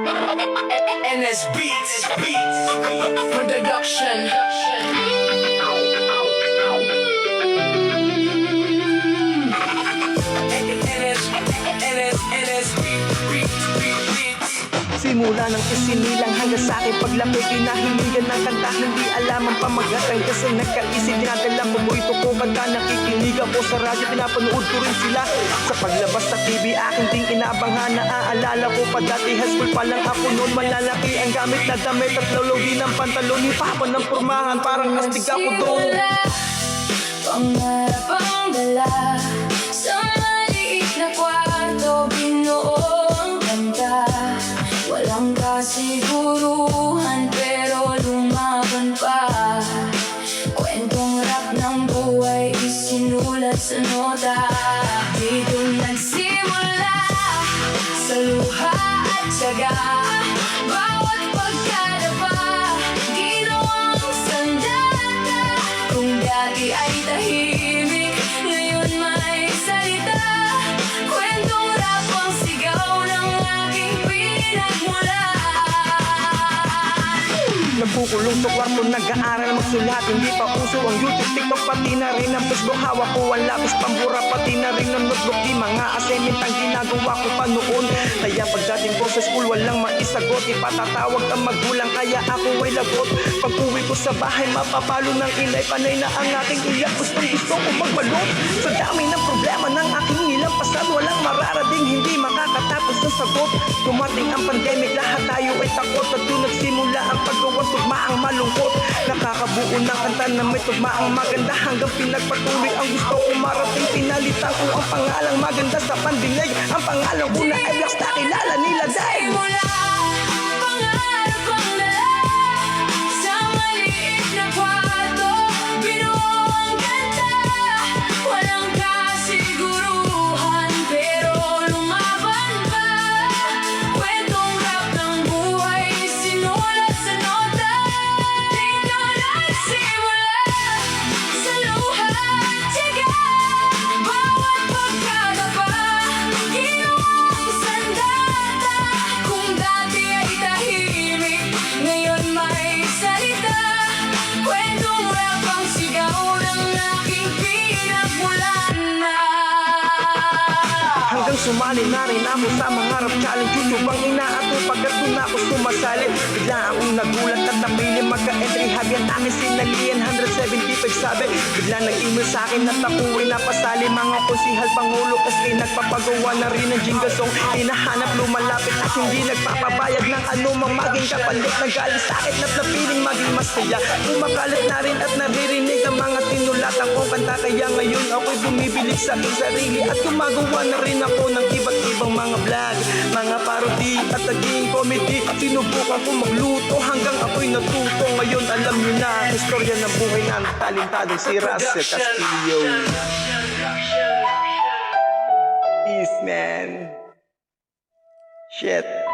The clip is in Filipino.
NS Beats Production. Simula ng isinilang hanggang sa akin paglapit, pinahiligan ng kanta, hindi alam ang pamagatang kasi nagkaisip, dinadala ko mo ito ko kanta, nakikinig ako sa radyo, pinapanood ko rin sila sa paglabas sa TV, aking ding inaabangan, naaalala ko pa dati, high school pa lang ako noon, malalaki ang gamit na damit at lolo din ang pantalon, ni papa ng pormahan, parang astig ako doon. Pangarap ang dala sa maliit na kwarto, binuo ang ganda. Walang kasiguruhan pero lumaban pa. Kwentong rap ng buhay isinulat sa nota. Dito nagsimula sa luha at tiyaga. Bawat pagkadapa ginawang sandata. Kung dati ay tahimik, ngayon may salita. Kwentong rap ang sigaw ng aking pinagmulan. Nagkukulong sa kwarto, nag-aaral magsulat, hindi pa uso ang YouTube, TikTok, pati na rin ang Facebook. Hawak ko ang lapis, pambura, pati na rin ang notebook. Di mga assignment ang ginagawa ko pa noon. Kaya pagdating ko sa school, walang maisagot, ipatatawag ang magulang, kaya ako ay lagot. Pag uwi ko sa bahay, mapapalo ng inay, panay na ang aking iyak. Gusto ko magbalot sa dami ng problema ng aking nilampasan. Walang mararating, hindi makakatapos ng sagot. Dumating ang pandemic, lahat tayo ay takot. At doon nagsimula ang paggawa, tugmaang malungkot. Nakakabuo ng kanta na may tugmaang maganda, hanggang pinagpatuloy ang gusto ko marating. Pinalitan ko ang pangalang maganda sa pandinig. Ang pangalan ko na ay Blacks, nakilala nila dahil pangarap ang dala sa maliit na kwarto, binuo ang ganda. Walang kasiguruhan pero lumaban pa. Kwentong rap ng buhay sinulat sa nota. Dito nagsimula sa luha at tiyaga. Bawat pagkadapa ginawang sandata. Kung dati ay tahimik, ngayon may salita. Kwentong rap ang sigaw ng aking pinagmulan na. hanggang sumali na rin ako sa mga rap challenge. YouTube ang inaato pagkat doon ako sumasali. Bigla akong nagulat at napili magka-entry hagyan aking sinalian 175 sabi. Bigla nag-email sa akin at ako ay napasali. Mga konsihal, pangulo, SK nagpapagawa na rin ng jingle song. Hinahanap, lumalapit at hindi nagpapabayag ng anumang maging kapalit. Nagalit sa akin at napiling maging masaya. Kumakalat na rin at naririnig ang mga tinulatan kong kanta. Kaya ngayon ako'y bumibilig sa aking sarili at gumagawa na rin ako ng iba't ibang mga vlog, mga parody at naging comedy. Sinubukan ko magluto hanggang ako'y natuto. Ngayon alam nyo na ang istorya ng buhay ng talentadong si Russell Castillo. Peace, man. Shit.